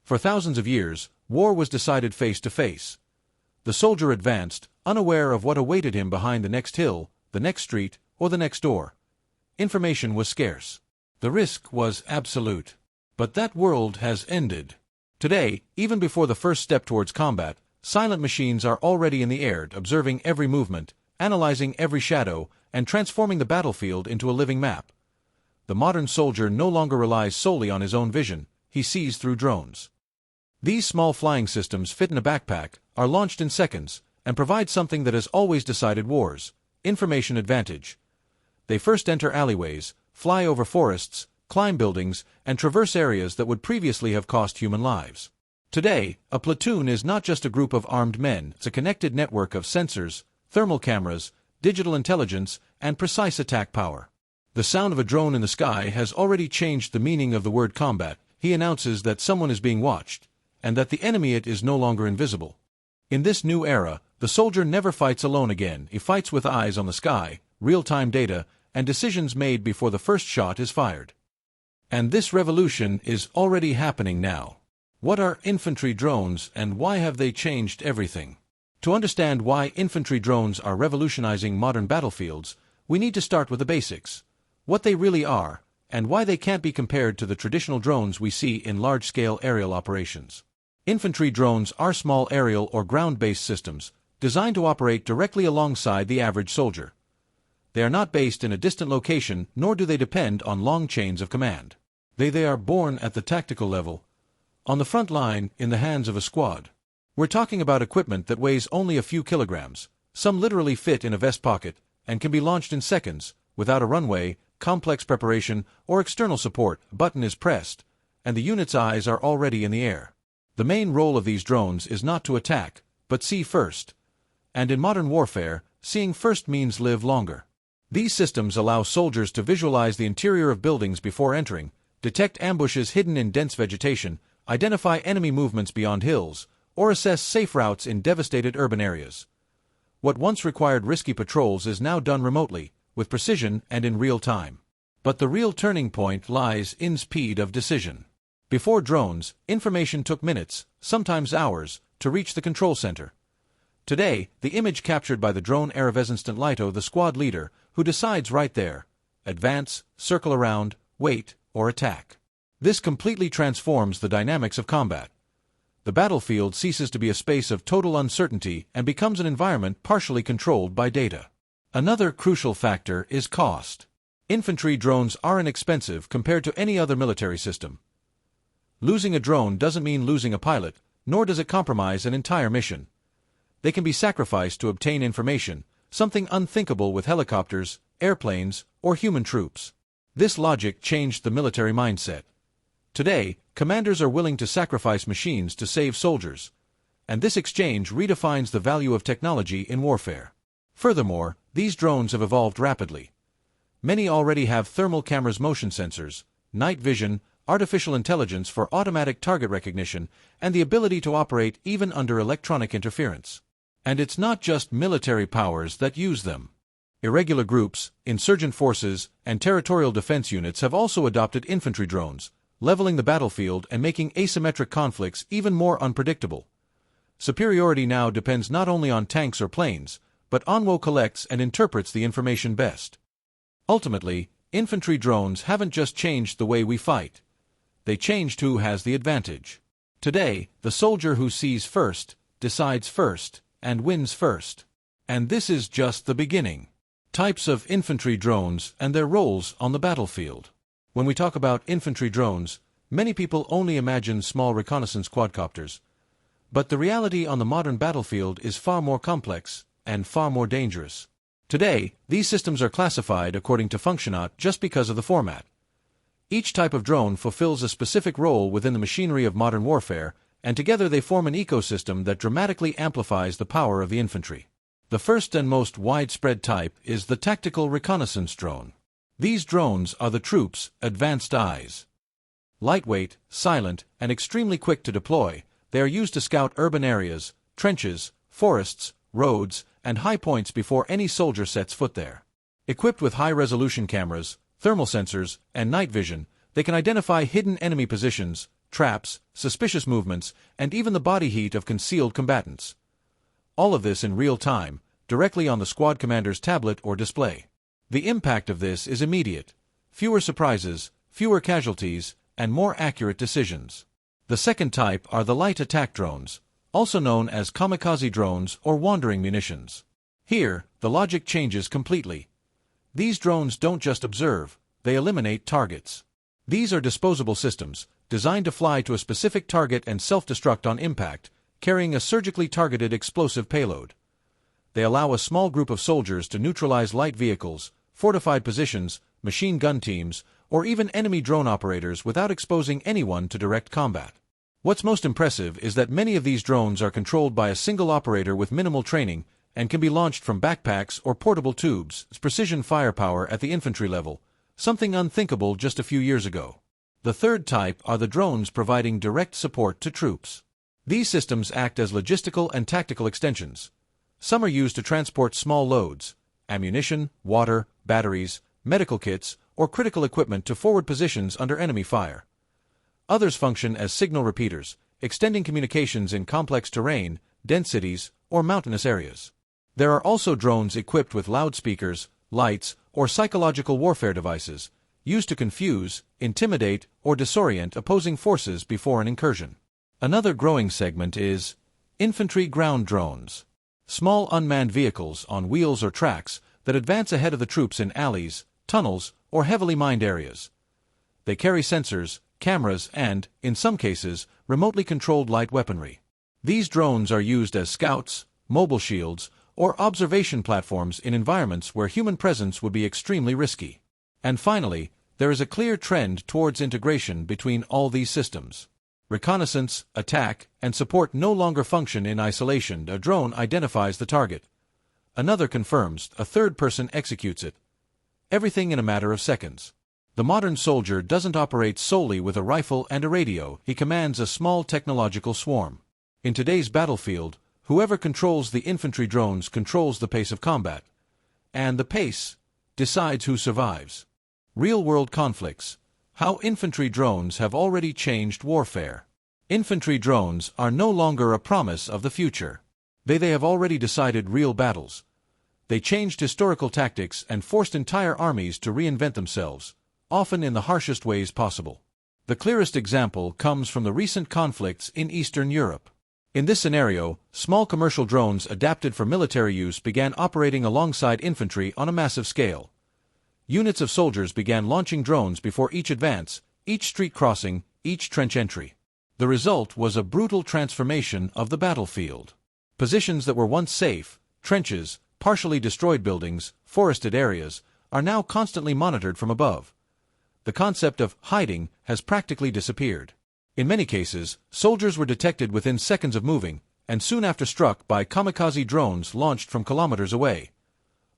For thousands of years, war was decided face to face. The soldier advanced, unaware of what awaited him behind the next hill, the next street, or the next door. Information was scarce. The risk was absolute. But that world has ended. Today, even before the first step towards combat, silent machines are already in the air, observing every movement, analyzing every shadow, and transforming the battlefield into a living map. The modern soldier no longer relies solely on his own vision, he sees through drones. These small flying systems fit in a backpack, are launched in seconds, and provide something that has always decided wars: information advantage. They first enter alleyways, fly over forests, climb buildings, and traverse areas that would previously have cost human lives. Today, a platoon is not just a group of armed men, it's a connected network of sensors, thermal cameras, digital intelligence, and precise attack power. The sound of a drone in the sky has already changed the meaning of the word combat. He announces that someone is being watched, and that the enemy is no longer invisible. In this new era, the soldier never fights alone again. He fights with eyes on the sky, real-time data, and decisions made before the first shot is fired. And this revolution is already happening now. What are infantry drones, and why have they changed everything? To understand why infantry drones are revolutionizing modern battlefields, we need to start with the basics: what they really are, and why they can't be compared to the traditional drones we see in large-scale aerial operations. Infantry drones are small aerial or ground-based systems, designed to operate directly alongside the average soldier. They are not based in a distant location, nor do they depend on long chains of command. They are born at the tactical level, on the front line, in the hands of a squad. We're talking about equipment that weighs only a few kilograms. Some literally fit in a vest pocket, and can be launched in seconds, without a runway, complex preparation, or external support. A button is pressed, and the unit's eyes are already in the air. The main role of these drones is not to attack, but see first. And in modern warfare, seeing first means live longer. These systems allow soldiers to visualize the interior of buildings before entering, detect ambushes hidden in dense vegetation, identify enemy movements beyond hills, or assess safe routes in devastated urban areas. What once required risky patrols is now done remotely, with precision and in real time. But the real turning point lies in speed of decision. Before drones, information took minutes, sometimes hours, to reach the control center. Today, the image captured by the drone arrives instantly to the squad leader, who decides right there: advance, circle around, wait, or attack. This completely transforms the dynamics of combat. The battlefield ceases to be a space of total uncertainty and becomes an environment partially controlled by data. Another crucial factor is cost. Infantry drones are inexpensive compared to any other military system. Losing a drone doesn't mean losing a pilot, nor does it compromise an entire mission. They can be sacrificed to obtain information, something unthinkable with helicopters, airplanes, or human troops. This logic changed the military mindset. Today, commanders are willing to sacrifice machines to save soldiers, and this exchange redefines the value of technology in warfare. Furthermore, these drones have evolved rapidly. Many already have thermal cameras, motion sensors, night vision, artificial intelligence for automatic target recognition, and the ability to operate even under electronic interference. And it's not just military powers that use them. Irregular groups, insurgent forces, and territorial defense units have also adopted infantry drones, leveling the battlefield and making asymmetric conflicts even more unpredictable. Superiority now depends not only on tanks or planes, but on who collects and interprets the information best. Ultimately, infantry drones haven't just changed the way we fight. They changed who has the advantage. Today, the soldier who sees first, decides first, and wins first. And this is just the beginning. Types of infantry drones and their roles on the battlefield. When we talk about infantry drones, many people only imagine small reconnaissance quadcopters. But the reality on the modern battlefield is far more complex and far more dangerous. Today, these systems are classified according to function, not just because of the format. Each type of drone fulfills a specific role within the machinery of modern warfare, and together they form an ecosystem that dramatically amplifies the power of the infantry. The first and most widespread type is the tactical reconnaissance drone. These drones are the troops' advanced eyes. Lightweight, silent, and extremely quick to deploy, they are used to scout urban areas, trenches, forests, roads, and high points before any soldier sets foot there. Equipped with high-resolution cameras, thermal sensors, and night vision, they can identify hidden enemy positions, traps, suspicious movements, and even the body heat of concealed combatants. All of this in real time, directly on the squad commander's tablet or display. The impact of this is immediate. Fewer surprises, fewer casualties, and more accurate decisions. The second type are the light attack drones, also known as kamikaze drones or wandering munitions. Here, the logic changes completely. These drones don't just observe, they eliminate targets. These are disposable systems, designed to fly to a specific target and self-destruct on impact, carrying a surgically targeted explosive payload. They allow a small group of soldiers to neutralize light vehicles, fortified positions, machine gun teams, or even enemy drone operators without exposing anyone to direct combat. What's most impressive is that many of these drones are controlled by a single operator with minimal training and can be launched from backpacks or portable tubes. It's precision firepower at the infantry level, something unthinkable just a few years ago. The third type are the drones providing direct support to troops. These systems act as logistical and tactical extensions. Some are used to transport small loads, ammunition, water, batteries, medical kits, or critical equipment to forward positions under enemy fire. Others function as signal repeaters, extending communications in complex terrain, dense cities, or mountainous areas. There are also drones equipped with loudspeakers, lights, or psychological warfare devices, used to confuse, intimidate, or disorient opposing forces before an incursion. Another growing segment is infantry ground drones. Small unmanned vehicles on wheels or tracks that advance ahead of the troops in alleys, tunnels, or heavily mined areas. They carry sensors, cameras, and, in some cases, remotely controlled light weaponry. These drones are used as scouts, mobile shields, or observation platforms in environments where human presence would be extremely risky. And finally, there is a clear trend towards integration between all these systems. Reconnaissance, attack, and support no longer function in isolation. A drone identifies the target. Another confirms, a third person executes it. Everything in a matter of seconds. The modern soldier doesn't operate solely with a rifle and a radio, he commands a small technological swarm. In today's battlefield, whoever controls the infantry drones controls the pace of combat. And the pace decides who survives. Real-world conflicts. How infantry drones have already changed warfare. Infantry drones are no longer a promise of the future. They have already decided real battles. They changed historical tactics and forced entire armies to reinvent themselves, often in the harshest ways possible. The clearest example comes from the recent conflicts in Eastern Europe. In this scenario, small commercial drones adapted for military use began operating alongside infantry on a massive scale. Units of soldiers began launching drones before each advance, each street crossing, each trench entry. The result was a brutal transformation of the battlefield. Positions that were once safe, trenches, partially destroyed buildings, forested areas, are now constantly monitored from above. The concept of hiding has practically disappeared. In many cases, soldiers were detected within seconds of moving, and soon after struck by kamikaze drones launched from kilometers away.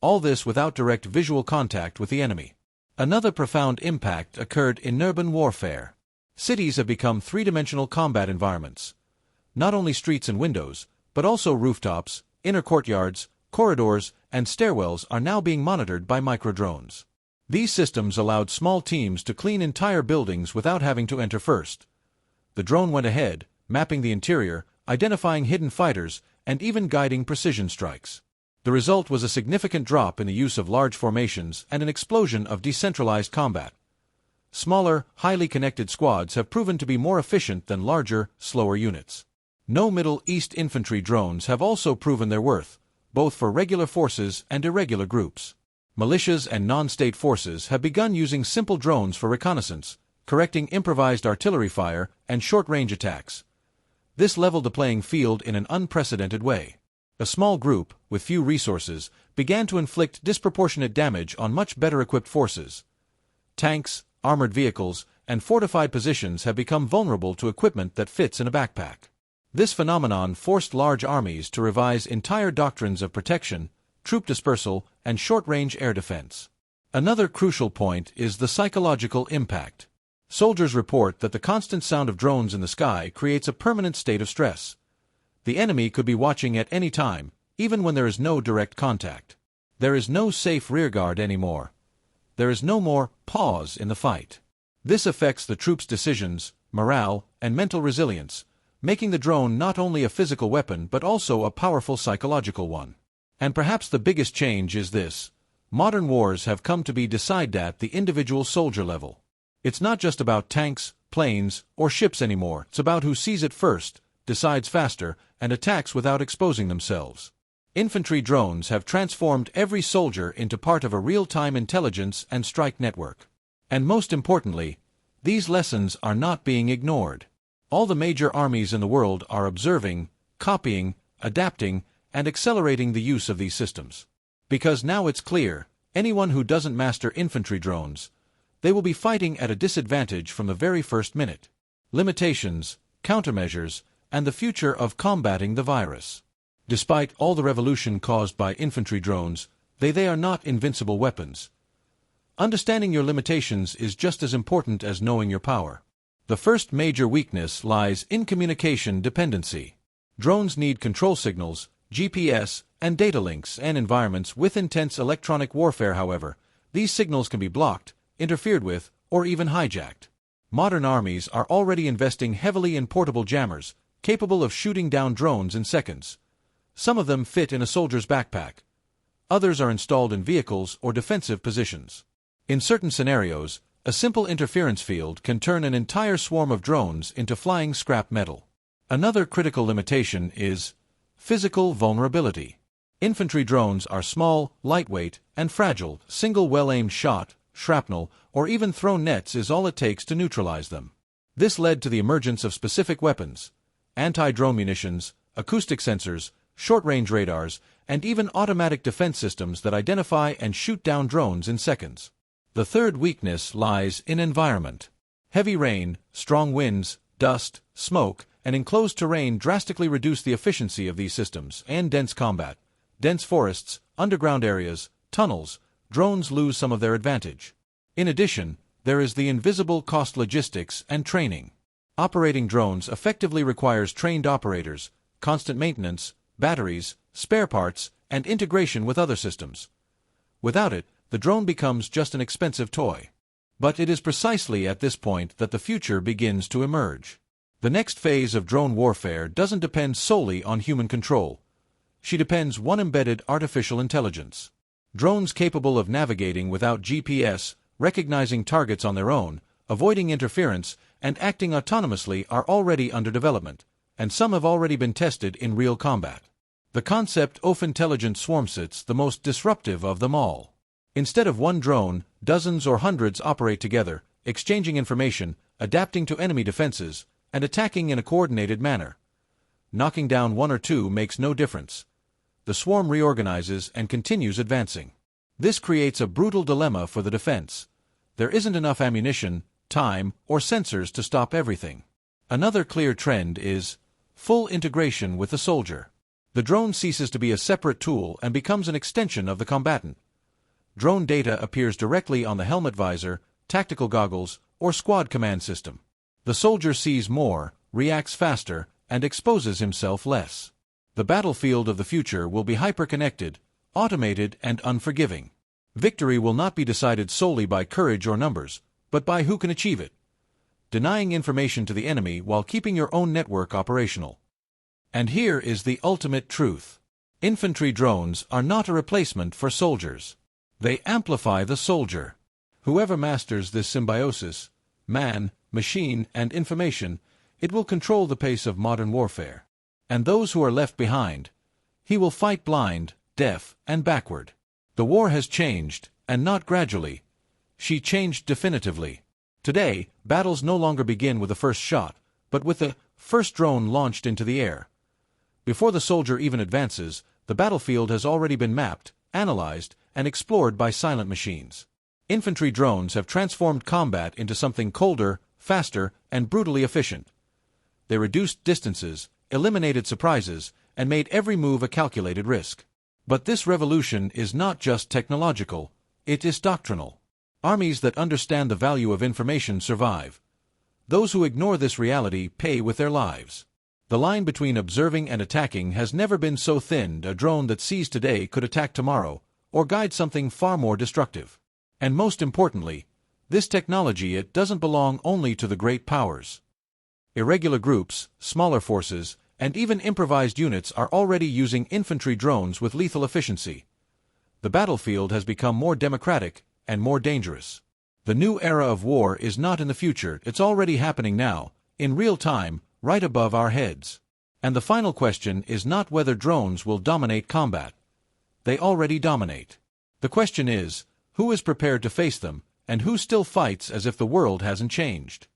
All this without direct visual contact with the enemy. Another profound impact occurred in urban warfare. Cities have become three-dimensional combat environments. Not only streets and windows, but also rooftops, inner courtyards, corridors, and stairwells are now being monitored by microdrones. These systems allowed small teams to clean entire buildings without having to enter first. The drone went ahead, mapping the interior, identifying hidden fighters, and even guiding precision strikes. The result was a significant drop in the use of large formations and an explosion of decentralized combat. Smaller, highly connected squads have proven to be more efficient than larger, slower units. No Middle East infantry drones have also proven their worth, both for regular forces and irregular groups. Militias and non-state forces have begun using simple drones for reconnaissance, correcting improvised artillery fire and short-range attacks. This leveled the playing field in an unprecedented way. A small group, with few resources, began to inflict disproportionate damage on much better-equipped forces. Tanks, armored vehicles, and fortified positions have become vulnerable to equipment that fits in a backpack. This phenomenon forced large armies to revise entire doctrines of protection, troop dispersal, and short-range air defense. Another crucial point is the psychological impact. Soldiers report that the constant sound of drones in the sky creates a permanent state of stress. The enemy could be watching at any time, even when there is no direct contact. There is no safe rearguard anymore. There is no more pause in the fight. This affects the troops' decisions, morale, and mental resilience, making the drone not only a physical weapon but also a powerful psychological one. And perhaps the biggest change is this: modern wars have come to be decided at the individual soldier level. It's not just about tanks, planes, or ships anymore. It's about who sees it first, decides faster, and attacks without exposing themselves. Infantry drones have transformed every soldier into part of a real-time intelligence and strike network. And most importantly, these lessons are not being ignored. All the major armies in the world are observing, copying, adapting, and accelerating the use of these systems. Because now it's clear, anyone who doesn't master infantry drones, they will be fighting at a disadvantage from the very first minute. Limitations, countermeasures, and the future of combating the virus. Despite all the revolution caused by infantry drones, they are not invincible weapons. Understanding your limitations is just as important as knowing your power. The first major weakness lies in communication dependency. Drones need control signals, GPS, and data links and environments with intense electronic warfare. However, these signals can be blocked, interfered with, or even hijacked. Modern armies are already investing heavily in portable jammers, capable of shooting down drones in seconds. Some of them fit in a soldier's backpack. Others are installed in vehicles or defensive positions. In certain scenarios, a simple interference field can turn an entire swarm of drones into flying scrap metal. Another critical limitation is physical vulnerability. Infantry drones are small, lightweight, and fragile. Single well-aimed shot, shrapnel, or even thrown nets is all it takes to neutralize them. This led to the emergence of specific weapons: anti-drone munitions, acoustic sensors, short-range radars, and even automatic defense systems that identify and shoot down drones in seconds. The third weakness lies in environment. Heavy rain, strong winds, dust, smoke, and enclosed terrain drastically reduce the efficiency of these systems. And dense combat, dense forests, underground areas, tunnels, drones lose some of their advantage. In addition, there is the invisible cost: logistics and training. Operating drones effectively requires trained operators, constant maintenance, batteries, spare parts, and integration with other systems. Without it, the drone becomes just an expensive toy. But it is precisely at this point that the future begins to emerge. The next phase of drone warfare doesn't depend solely on human control. She depends on embedded artificial intelligence. Drones capable of navigating without GPS, recognizing targets on their own, avoiding interference, and acting autonomously are already under development, and some have already been tested in real combat. The concept of intelligent swarm sits the most disruptive of them all. Instead of one drone, dozens or hundreds operate together, exchanging information, adapting to enemy defenses, and attacking in a coordinated manner. Knocking down one or two makes no difference. The swarm reorganizes and continues advancing. This creates a brutal dilemma for the defense. There isn't enough ammunition, time, or sensors to stop everything. Another clear trend is full integration with the soldier. The drone ceases to be a separate tool and becomes an extension of the combatant. Drone data appears directly on the helmet visor, tactical goggles, or squad command system. The soldier sees more, reacts faster, and exposes himself less. The battlefield of the future will be hyper-connected, automated, and unforgiving. Victory will not be decided solely by courage or numbers, but by who can achieve it. Denying information to the enemy while keeping your own network operational. And here is the ultimate truth. Infantry drones are not a replacement for soldiers. They amplify the soldier. Whoever masters this symbiosis, man, machine, and information, it will control the pace of modern warfare. And those who are left behind, he will fight blind, deaf, and backward. The war has changed, and not gradually. She changed definitively. Today, battles no longer begin with the first shot, but with the first drone launched into the air. Before the soldier even advances, the battlefield has already been mapped, analyzed, and explored by silent machines. Infantry drones have transformed combat into something colder, faster, and brutally efficient. They reduced distances, eliminated surprises, and made every move a calculated risk. But this revolution is not just technological, it is doctrinal. Armies that understand the value of information survive. Those who ignore this reality pay with their lives. The line between observing and attacking has never been so thin. A drone that sees today could attack tomorrow, or guide something far more destructive. And most importantly, this technology, it doesn't belong only to the great powers. Irregular groups, smaller forces, and even improvised units are already using infantry drones with lethal efficiency. The battlefield has become more democratic and more dangerous. The new era of war is not in the future, it's already happening now, in real time, right above our heads. And the final question is not whether drones will dominate combat. They already dominate. The question is, who is prepared to face them, and who still fights as if the world hasn't changed?